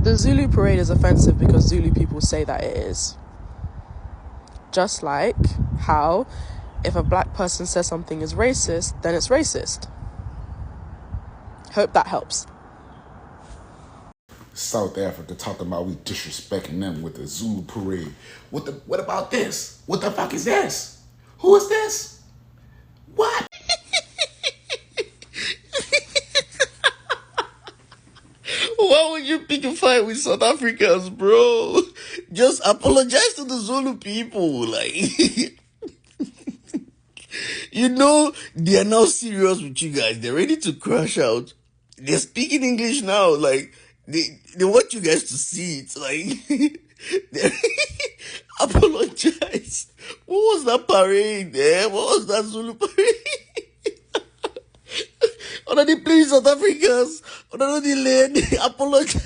The Zulu parade is offensive because Zulu people say that it is. Just like how if a black person says something is racist, then it's racist. Hope that helps. South Africa talking about we disrespecting them with the Zulu parade. What about this? What the fuck is this? Who is this? What? Why would you pick a fight with South Africans, bro? Just apologize to the Zulu people. Like, you know, they are now serious with you guys. They're ready to crash out. They're speaking English now. Like, they want you guys to see it. Like, apologize. What was that parade there? What was that Zulu parade? Already, please, South Africans. Already, land. Apologize.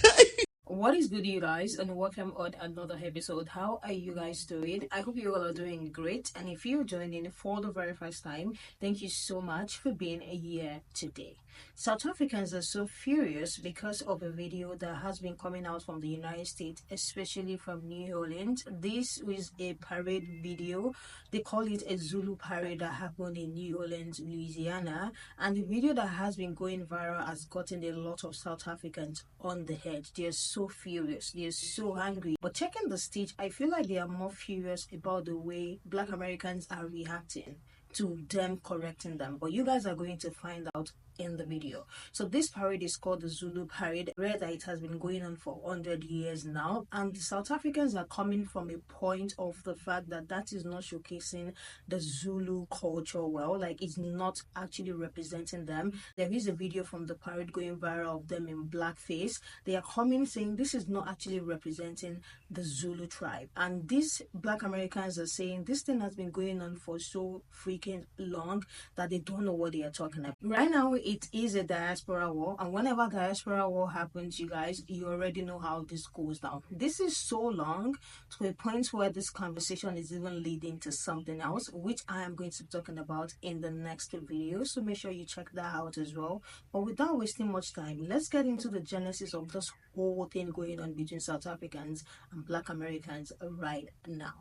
What is good, you guys, and welcome on another episode. How are you guys doing? I hope you all are doing great, and if you're joining for the very first time, thank you so much for being here today. South Africans are so furious because of a video that has been coming out from the United States, especially from New Orleans. This is a parade video. They call it a Zulu parade that happened in New Orleans, Louisiana, and the video that has been going viral has gotten a lot of South Africans on the head. They're so furious, they're so angry. But checking the stage, I feel like they are more furious about the way Black Americans are reacting to them correcting them. But you guys are going to find out in the video. So this parade is called the Zulu Parade, where that it has been going on for 100 years now, and the South Africans are coming from a point of the fact that that is not showcasing the Zulu culture well, like it's not actually representing them. There is a video from the parade going viral of them in blackface. They are coming saying this is not actually representing the Zulu tribe, and these Black Americans are saying this thing has been going on for so freaking long that they don't know what they are talking about. Right now it is a diaspora war, and whenever diaspora war happens, you guys, you already know how this goes down. This is so long to a point where this conversation is even leading to something else, which I am going to be talking about in the next video, so make sure you check that out as well. But without wasting much time, let's get into the genesis of this whole thing going on between South Africans and Black Americans right now.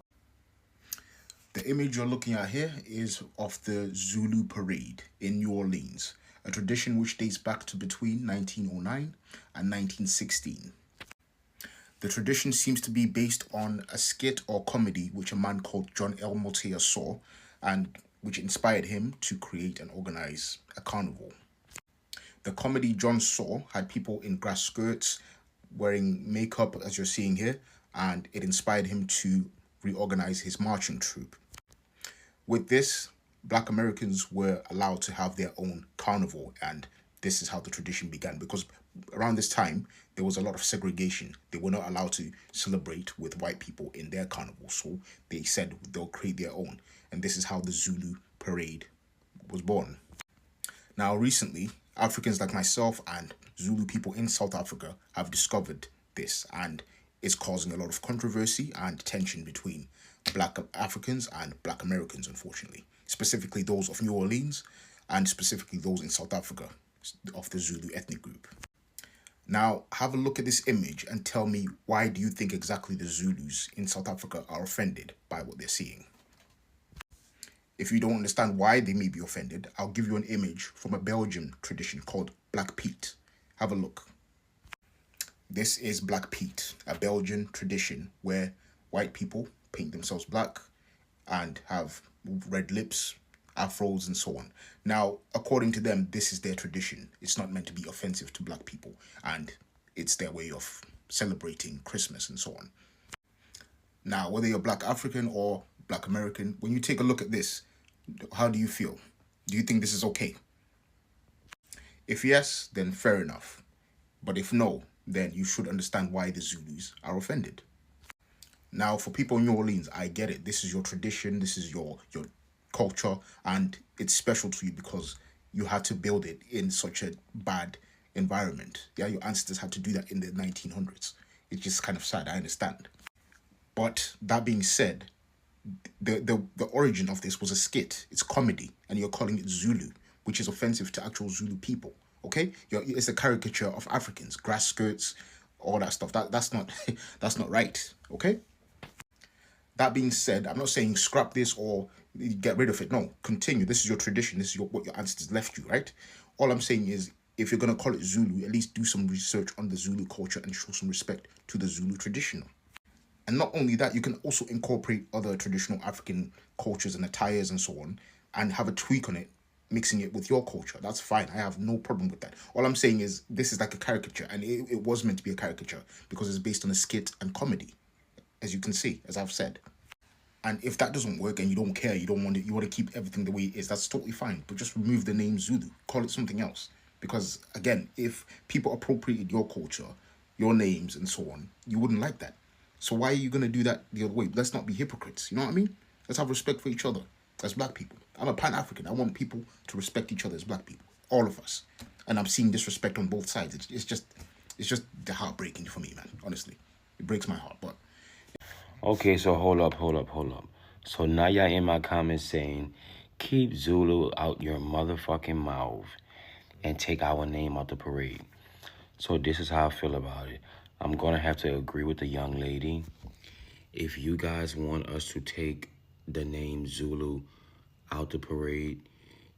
The image you're looking at here is of the Zulu parade in New Orleans, a tradition which dates back to between 1909 and 1916. The tradition seems to be based on a skit or comedy which a man called John L. Motea saw, and which inspired him to create and organize a carnival. The comedy John saw had people in grass skirts wearing makeup, as you're seeing here, and it inspired him to reorganize his marching troupe. With this, Black Americans were allowed to have their own carnival, and this is how the tradition began, because around this time there was a lot of segregation. They were not allowed to celebrate with white people in their carnival, so they said they'll create their own, and this is how the Zulu parade was born. Now recently, Africans like myself and Zulu people in South Africa have discovered this, and it's causing a lot of controversy and tension between Black Africans and Black Americans, unfortunately, specifically those of New Orleans and specifically those in South Africa of the Zulu ethnic group. Now, have a look at this image and tell me, why do you think exactly the Zulus in South Africa are offended by what they're seeing? If you don't understand why they may be offended, I'll give you an image from a Belgian tradition called Black Pete. Have a look. This is Black Pete, a Belgian tradition where white people paint themselves black and have red lips, afros, and so on. Now, according to them, this is their tradition. It's not meant to be offensive to black people, and it's their way of celebrating Christmas and so on. Now, whether you're Black African or Black American, when you take a look at this, how do you feel? Do you think this is okay? If yes, then fair enough. But if no, then you should understand why the Zulus are offended. Now, for people in New Orleans, I get it. This is your tradition, this is your culture, and it's special to you because you had to build it in such a bad environment. Yeah, your ancestors had to do that in the 1900s. It's just kind of sad, I understand. But that being said, the origin of this was a skit. It's comedy, and you're calling it Zulu, which is offensive to actual Zulu people, okay? It's a caricature of Africans, grass skirts, all that stuff. That's not that's not right. Okay. That being said, I'm not saying scrap this or get rid of it. No, continue. This is your tradition. This is what your ancestors left you, right? All I'm saying is, if you're gonna call it Zulu, at least do some research on the Zulu culture and show some respect to the Zulu tradition. And not only that, you can also incorporate other traditional African cultures and attires and so on, and have a tweak on it, mixing it with your culture. That's fine. I have no problem with that. All I'm saying is, this is like a caricature, and it was meant to be a caricature because it's based on a skit and comedy, as you can see, as I've said. And if that doesn't work and you don't care, you don't want it, you want to keep everything the way it is, that's totally fine. But just remove the name Zulu, call it something else. Because again, if people appropriated your culture, your names and so on, you wouldn't like that. So why are you gonna do that the other way? Let's not be hypocrites. You know what I mean? Let's have respect for each other as black people. I'm a Pan-African. I want people to respect each other as black people, all of us. And I'm seeing disrespect on both sides. It's just heartbreaking for me, man. Honestly, it breaks my heart. But Okay, so hold up. So now y'all in my comments saying, keep Zulu out your motherfucking mouth and take our name out the parade. So this is how I feel about it. I'm going to have to agree with the young lady. If you guys want us to take the name Zulu out the parade,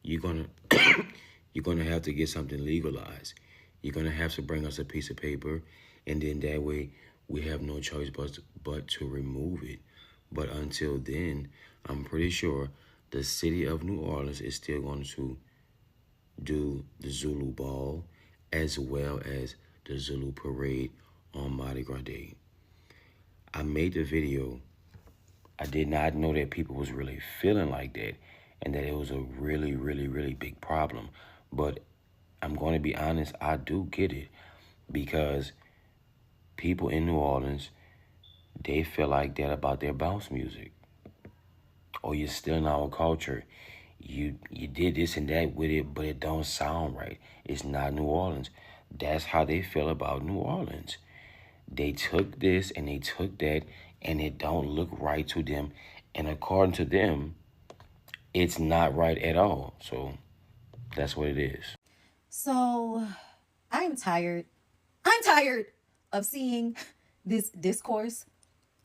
you're going to you're going to have to get something legalized. You're going to have to bring us a piece of paper, and then that way we have no choice but to remove it. But until then, I'm pretty sure the city of New Orleans is still going to do the Zulu Ball as well as the Zulu Parade on Mardi Gras Day. I made the video. I did not know that people was really feeling like that and that it was a really, really, really big problem. But I'm going to be honest, I do get it because people in New Orleans, they feel like that about their bounce music. Or you're stealing our culture. You did this and that with it, but it don't sound right. It's not New Orleans. That's how they feel about New Orleans. They took this and they took that, and it don't look right to them. And according to them, it's not right at all. So that's what it is. So I'm tired. I'm tired of seeing this discourse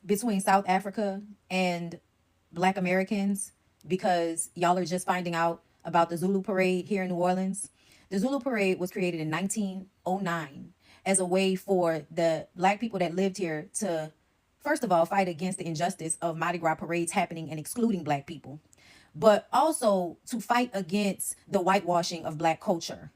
between South Africa and Black Americans because y'all are just finding out about the Zulu Parade here in New Orleans. The Zulu Parade was created in 1909 as a way for the Black people that lived here to, first of all, fight against the injustice of Mardi Gras parades happening and excluding Black people, but also to fight against the whitewashing of Black culture.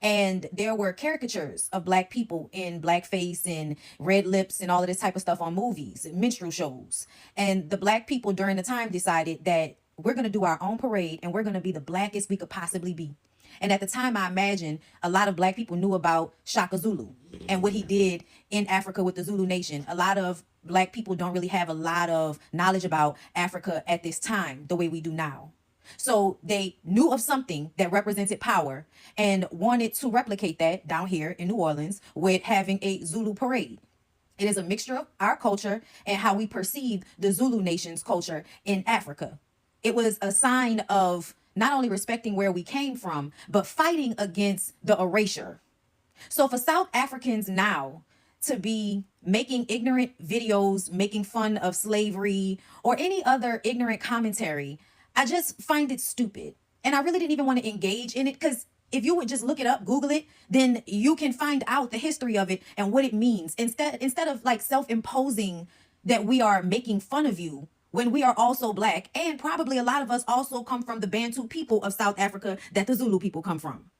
And there were caricatures of Black people in blackface and red lips and all of this type of stuff on movies and minstrel shows. And the Black people during the time decided that we're going to do our own parade and we're going to be the blackest we could possibly be. And at the time, I imagine a lot of Black people knew about Shaka Zulu and what he did in Africa with the Zulu nation. A lot of Black people don't really have a lot of knowledge about Africa at this time the way we do now. So they knew of something that represented power and wanted to replicate that down here in New Orleans with having a Zulu parade. It is a mixture of our culture and how we perceive the Zulu nation's culture in Africa. It was a sign of not only respecting where we came from, but fighting against the erasure. So for South Africans now to be making ignorant videos, making fun of slavery or any other ignorant commentary, I just find it stupid. And I really didn't even want to engage in it because if you would just look it up, Google it, then you can find out the history of it and what it means. Instead of like self-imposing that we are making fun of you when we are also Black, and probably a lot of us also come from the Bantu people of South Africa that the Zulu people come from.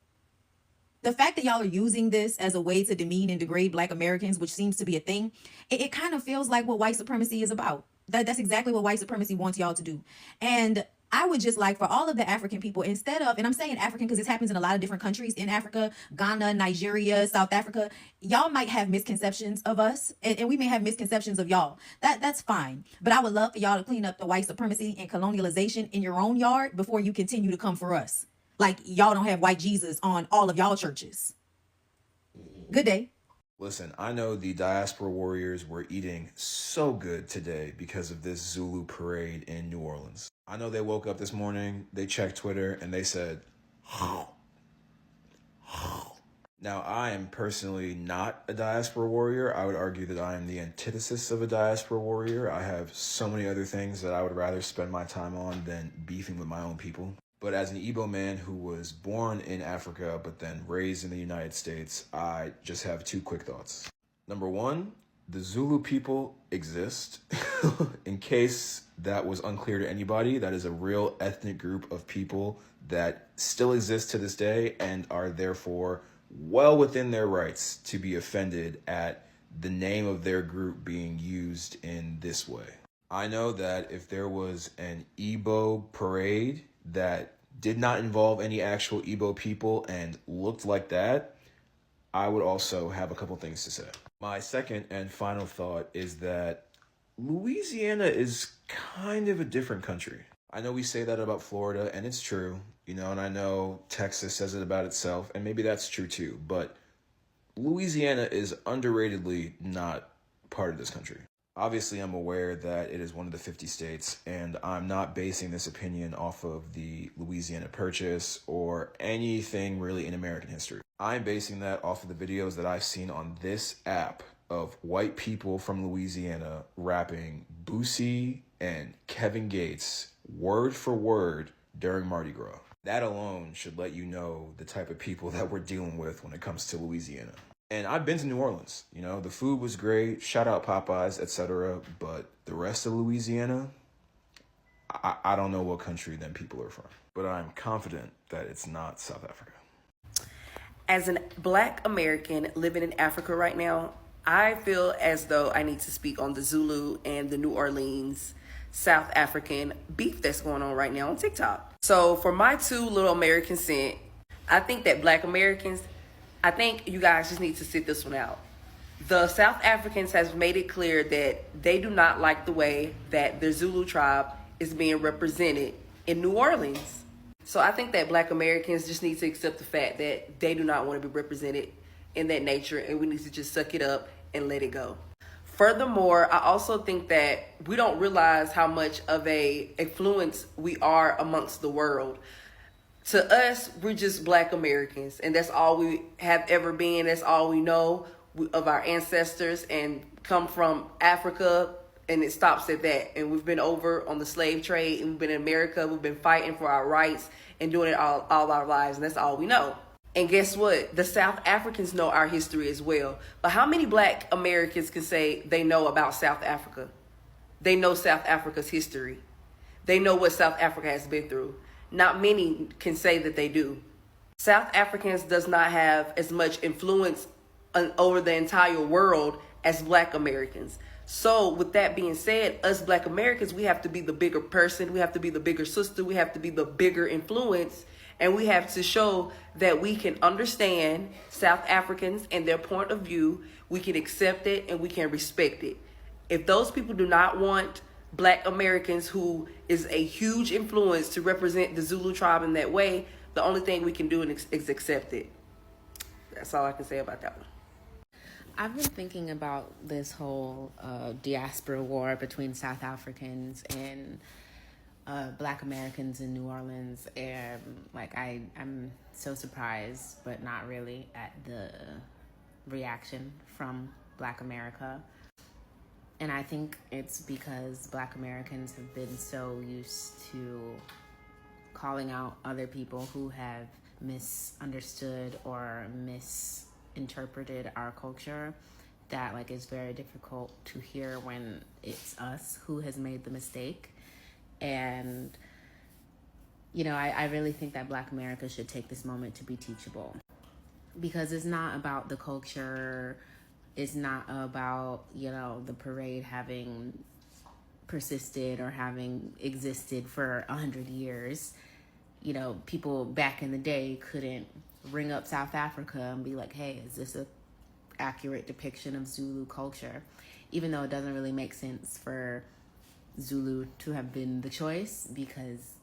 The fact that y'all are using this as a way to demean and degrade Black Americans, which seems to be a thing, it kind of feels like what white supremacy is about. That's exactly what white supremacy wants y'all to do. And I would just like for all of the African people, instead of, and I'm saying African because this happens in a lot of different countries in Africa, Ghana, Nigeria, South Africa, y'all might have misconceptions of us and we may have misconceptions of y'all. That's fine. But I would love for y'all to clean up the white supremacy and colonialization in your own yard before you continue to come for us. Like y'all don't have white Jesus on all of y'all churches. Good day. Listen, I know the diaspora warriors were eating so good today because of this Zulu parade in New Orleans. I know they woke up this morning, they checked Twitter, and they said, Now, I am personally not a diaspora warrior. I would argue that I am the antithesis of a diaspora warrior. I have so many other things that I would rather spend my time on than beefing with my own people. But as an Igbo man who was born in Africa but then raised in the United States, I just have two quick thoughts. Number one, the Zulu people exist. In case that was unclear to anybody, that is a real ethnic group of people that still exist to this day and are therefore well within their rights to be offended at the name of their group being used in this way. I know that if there was an Igbo parade that did not involve any actual Igbo people and looked like that, I would also have a couple things to say. My second and final thought is that Louisiana is kind of a different country. I know we say that about Florida, and it's true, and I know Texas says it about itself, and maybe that's true too, but Louisiana is underratedly not part of this country. Obviously, I'm aware that it is one of the 50 states, and I'm not basing this opinion off of the Louisiana Purchase or anything really in American history. I'm basing that off of the videos that I've seen on this app of white people from Louisiana rapping Boosie and Kevin Gates word for word during Mardi Gras. That alone should let you know the type of people that we're dealing with when it comes to Louisiana. And I've been to New Orleans, the food was great, shout out Popeyes, etc. But the rest of Louisiana, I don't know what country them people are from. But I'm confident that it's not South Africa. As a Black American living in Africa right now, I feel as though I need to speak on the Zulu and the New Orleans South African beef that's going on right now on TikTok. So for my 2 little American cent, I think that Black Americans, I think you guys just need to sit this one out. The South Africans has made it clear that they do not like the way that the Zulu tribe is being represented in New Orleans. So I think that Black Americans just need to accept the fact that they do not want to be represented in that nature, and we need to just suck it up and let it go. Furthermore, I also think that we don't realize how much of a influence we are amongst the world. To us, we're just Black Americans, and that's all we have ever been. That's all we know of our ancestors, and come from Africa, and it stops at that. And we've been over on the slave trade, and we've been in America. We've been fighting for our rights and doing it all our lives, and that's all we know. And guess what? The South Africans know our history as well. But how many Black Americans can say they know about South Africa? They know South Africa's history. They know what South Africa has been through. Not many can say that they do. South Africans does not have as much influence over the entire world as Black Americans. So with that being said, us Black Americans, we have to be the bigger person. We have to be the bigger sister. We have to be the bigger influence. And we have to show that we can understand South Africans and their point of view. We can accept it and we can respect it. If those people do not want Black Americans, who is a huge influence, to represent the Zulu tribe in that way, the only thing we can do is accept it. That's all I can say about that one. I've been thinking about this whole diaspora war between South Africans and Black Americans in New Orleans, and I'm so surprised, but not really, at the reaction from Black America. And I think it's because Black Americans have been so used to calling out other people who have misunderstood or misinterpreted our culture, that it's very difficult to hear when it's us who has made the mistake. And, I really think that Black America should take this moment to be teachable, because it's not about the culture. It's not about, the parade having persisted or having existed for 100 years. People back in the day couldn't ring up South Africa and be like, hey, is this a accurate depiction of Zulu culture? Even though it doesn't really make sense for Zulu to have been the choice, because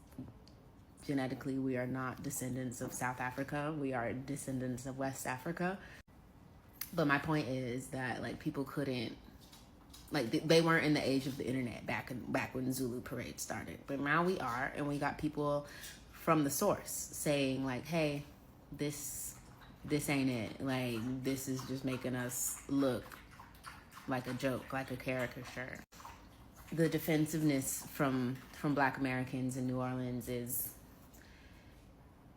genetically we are not descendants of South Africa. We are descendants of West Africa. But my point is that people couldn't, they weren't in the age of the internet back when the Zulu parade started. But now we are, and we got people from the source saying hey, this this ain't it. Like, this is just making us look like a joke, like a caricature. The defensiveness from Black Americans in New Orleans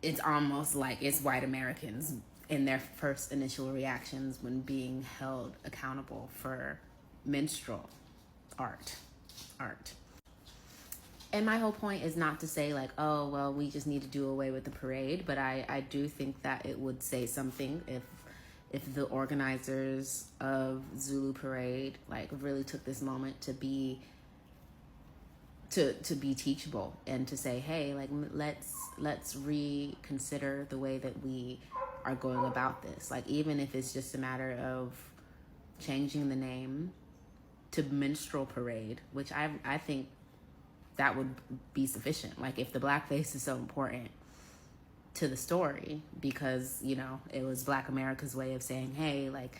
it's almost like it's white Americans in their first initial reactions when being held accountable for minstrel art. And my whole point is not to say like, oh, well, we just need to do away with the parade, but I do think that it would say something if the organizers of Zulu Parade like really took this moment to be teachable and to say, hey, like let's reconsider the way that we are going about this. Like, even if it's just a matter of changing the name to Minstrel Parade, which I think that would be sufficient. Like, if the blackface is so important to the story because, you know, it was Black America's way of saying, hey, like,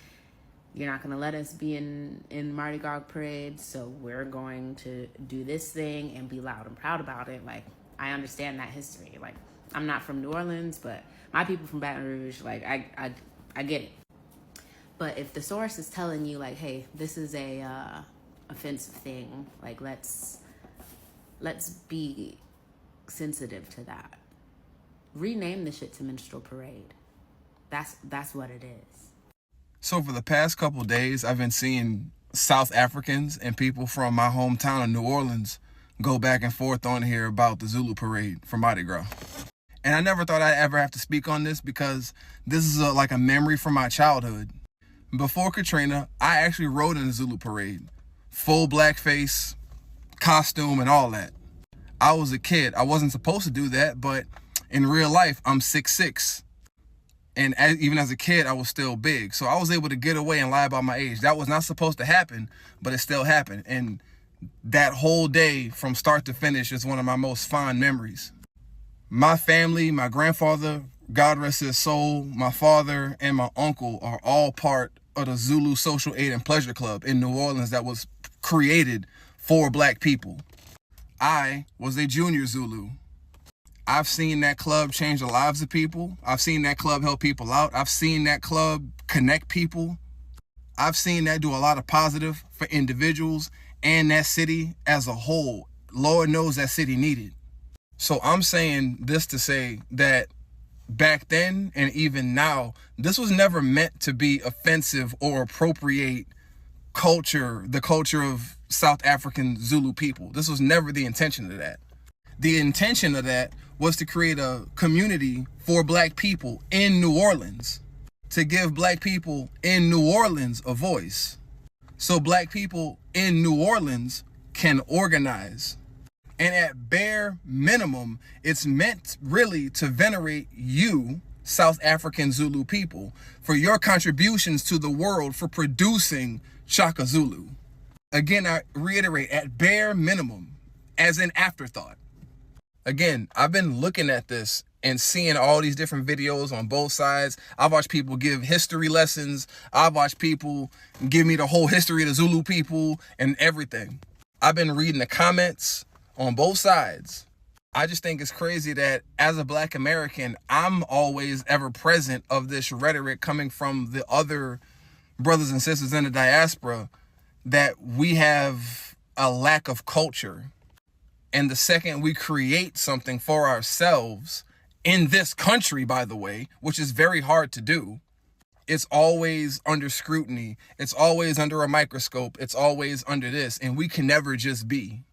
you're not going to let us be in Mardi Gras parade, so we're going to do this thing and be loud and proud about it. Like, I understand that history. Like, I'm not from New Orleans, but my people from Baton Rouge, like, I get it. But if the source is telling you, like, hey, this is a offensive thing, like, let's be sensitive to that. Rename the shit to Minstrel Parade. That's what it is. So for the past couple days, I've been seeing South Africans and people from my hometown of New Orleans go back and forth on here about the Zulu Parade for Mardi Gras. And I never thought I'd ever have to speak on this because this is like a memory from my childhood. Before Katrina, I actually rode in the Zulu Parade. Full blackface, costume, and all that. I was a kid. I wasn't supposed to do that, but in real life, I'm 6'6". And even as a kid, I was still big. So I was able to get away and lie about my age. That was not supposed to happen, but it still happened. And that whole day from start to finish is one of my most fond memories. My family, my grandfather, God rest his soul, my father, and my uncle are all part of the Zulu Social Aid and Pleasure Club in New Orleans that was created for Black people. I was a junior Zulu. I've seen that club change the lives of people. I've seen that club help people out. I've seen that club connect people. I've seen that do a lot of positive for individuals and that city as a whole. Lord knows that city needed. So I'm saying this to say that back then and even now, this was never meant to be offensive or appropriate the culture of South African Zulu people. This was never the intention of that. The intention of that was to create a community for Black people in New Orleans, to give Black people in New Orleans a voice, so Black people in New Orleans can organize. And at bare minimum, it's meant really to venerate you, South African Zulu people, for your contributions to the world for producing Shaka Zulu. Again, I reiterate, at bare minimum, as an afterthought. Again, I've been looking at this and seeing all these different videos on both sides. I've watched people give history lessons. I've watched people give me the whole history of the Zulu people and everything. I've been reading the comments on both sides. I just think it's crazy that as a Black American, I'm always ever present of this rhetoric coming from the other brothers and sisters in the diaspora that we have a lack of culture. And the second we create something for ourselves in this country, by the way, which is very hard to do, it's always under scrutiny. It's always under a microscope. It's always under this. And we can never just be.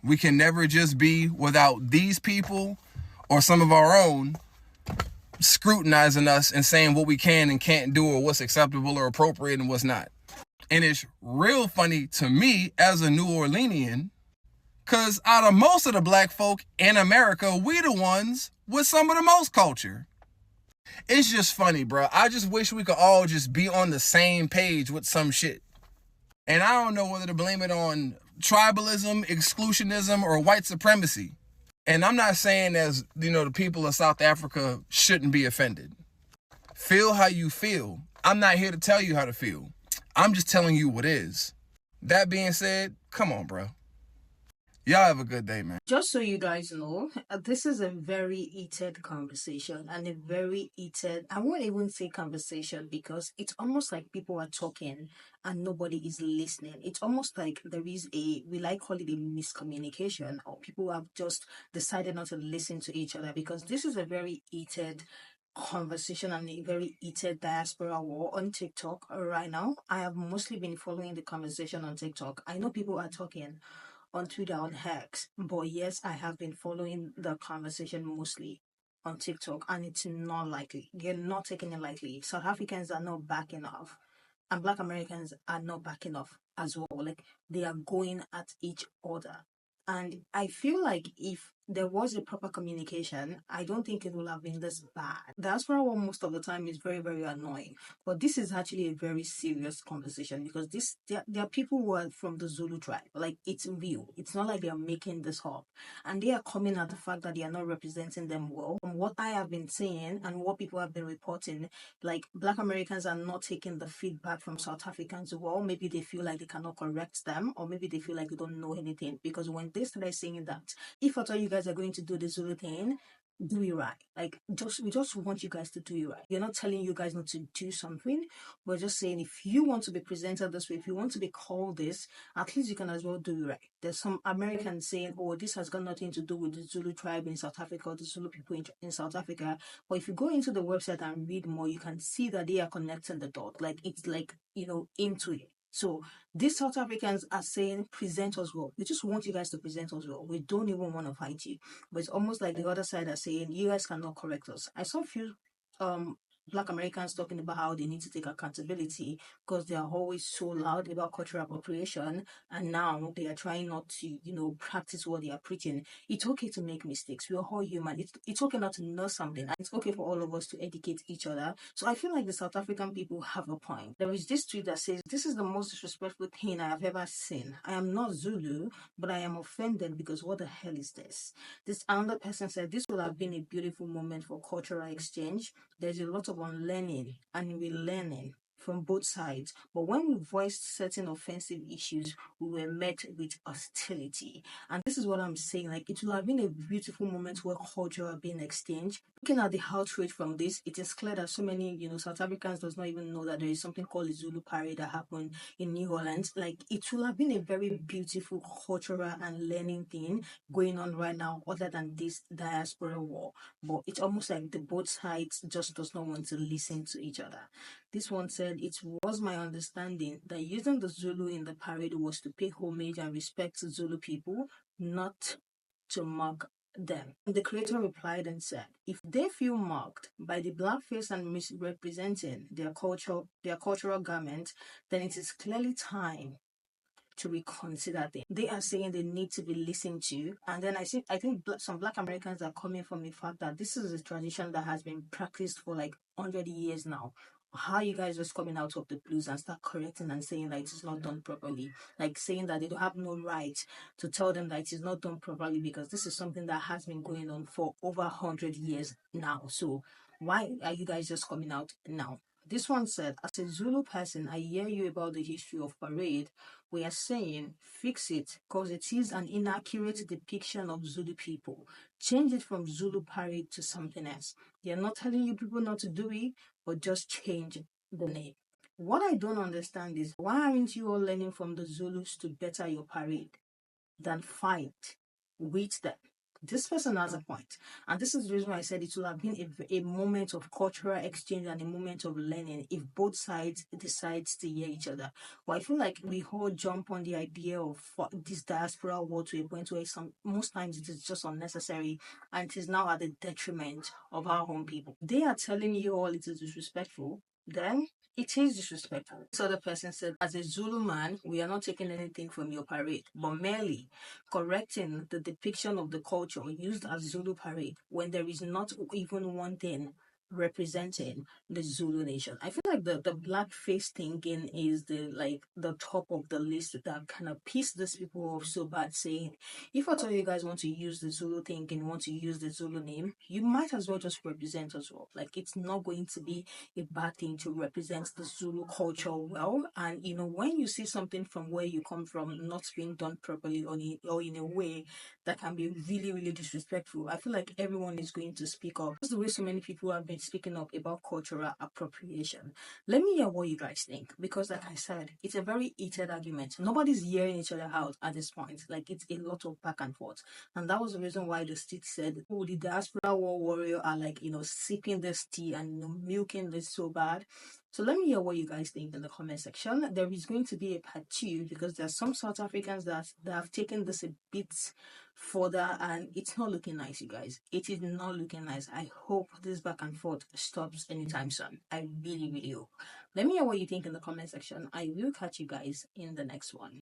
We can never just be without these people or some of our own scrutinizing us and saying what we can and can't do or what's acceptable or appropriate and what's not. And it's real funny to me as a New Orleanian, because out of most of the Black folk in America, we the ones with some of the most culture. It's just funny, bro. I just wish we could all just be on the same page with some shit. And I don't know whether to blame it on tribalism, exclusionism, or white supremacy. And I'm not saying as, the people of South Africa shouldn't be offended. Feel how you feel. I'm not here to tell you how to feel. I'm just telling you what is. That being said, come on, bro. Y'all have a good day, man. Just so you guys know, this is a very heated conversation and a very heated, I won't even say conversation because it's almost like people are talking and nobody is listening. It's almost like there is we like call it a miscommunication, or people have just decided not to listen to each other, because this is a very heated conversation and a very heated diaspora war on TikTok right now. I have mostly been following the conversation on TikTok. I know people are talking on Twitter, on X, but yes, I have been following the conversation mostly on TikTok, and it's not likely. They're not taking it lightly. South Africans are not backing off, and Black Americans are not backing off as well. Like, they are going at each other. And I feel like if there was a proper communication, I don't think it would have been this bad. Diaspora war most of the time is very, very annoying. But this is actually a very serious conversation, because there are people who are from the Zulu tribe. Like, it's real. It's not like they are making this up. And they are coming at the fact that they are not representing them well. From what I have been saying and what people have been reporting, like, Black Americans are not taking the feedback from South Africans well. Maybe they feel like they cannot correct them, or maybe they feel like they don't know anything. Because when they started saying that, if at all you guys are going to do the Zulu thing, do it right. Like, we just want you guys to do it right. We're not telling you guys not to do something. We're just saying, if you want to be presented this way, if you want to be called this, at least you can as well do it right. There's some Americans saying, oh, this has got nothing to do with the Zulu tribe in South Africa, or the Zulu people in South Africa. But if you go into the website and read more, you can see that they are connecting the dot. Like, it's like, into it. So these South Africans are saying, present us well. We just want you guys to present us well. We don't even want to fight you. But it's almost like the other side are saying, you guys cannot correct us. I saw a few Black Americans talking about how they need to take accountability because they are always so loud about cultural appropriation, and now they are trying not to, practice what they are preaching. It's okay to make mistakes. We are all human. It's okay not to know something, and it's okay for all of us to educate each other. So I feel like the South African people have a point. There is this tweet that says, "This is the most disrespectful thing I have ever seen. I am not Zulu, but I am offended because what the hell is this?" This another person said, "This would have been a beautiful moment for cultural exchange. There's a lot of unlearning and relearning from both sides. But when we voiced certain offensive issues, we were met with hostility." And this is what I'm saying. Like, it will have been a beautiful moment where culture are being exchanged. Looking at the outrage from this, it is clear that so many, South Africans does not even know that there is something called the Zulu parade that happened in New Orleans. Like, it will have been a very beautiful cultural and learning thing going on right now, other than this diaspora war. But it's almost like the both sides just does not want to listen to each other. This one said, "It was my understanding that using the Zulu in the parade was to pay homage and respect to Zulu people, not to mock them." The creator replied and said, "If they feel mocked by the blackface and misrepresenting their cultural garment, then it is clearly time to reconsider them. They are saying they need to be listened to." And then I think some Black Americans are coming from the fact that this is a tradition that has been practiced for like 100 years now. How you guys just coming out of the blues and start correcting and saying that it is not done properly, like saying that they don't have no right to tell them that it is not done properly, because this is something that has been going on for over 100 years now. So why are you guys just coming out now? This one said, "As a Zulu person, I hear you about the history of parade. We are saying fix it because it is an inaccurate depiction of Zulu people. Change it from Zulu parade to something else. They are not telling you people not to do it, but just change the name." What I don't understand is, why aren't you all learning from the Zulus to better your parade than fight with them? This person has a point. And this is the reason why I said it will have been a moment of cultural exchange and a moment of learning if both sides decide to hear each other. But I feel like we all jump on the idea of this diaspora war to a point where most times it is just unnecessary, and it is now at the detriment of our own people. They are telling you all it is disrespectful, then it is disrespectful. This other person said, "As a Zulu man, we are not taking anything from your parade, but merely correcting the depiction of the culture used as Zulu parade when there is not even one thing representing the Zulu nation." I feel like the black face thinking is the top of the list that kind of pissed these people off so bad, saying if at all you guys want to use the Zulu thinking, want to use the Zulu name, you might as well just represent as well. Like, it's not going to be a bad thing to represent the Zulu culture well. And when you see something from where you come from not being done properly, or in a way that can be really, really disrespectful, I feel like everyone is going to speak up. That's the way so many people have been speaking up about cultural appropriation. Let me hear what you guys think, because like I said, it's a very heated argument. Nobody's hearing each other out at this point. Like, it's a lot of back and forth. And that was the reason why the state said, oh, the diaspora war warrior are like, sipping this tea and milking this so bad. So let me hear what you guys think in the comment section. There is going to be a part 2, because there's some South Africans that have taken this a bit further, and it's not looking nice, you guys. It is not looking nice. I hope this back and forth stops anytime soon. I really, really hope. Let me know what you think in the comment section. I will catch you guys in the next one.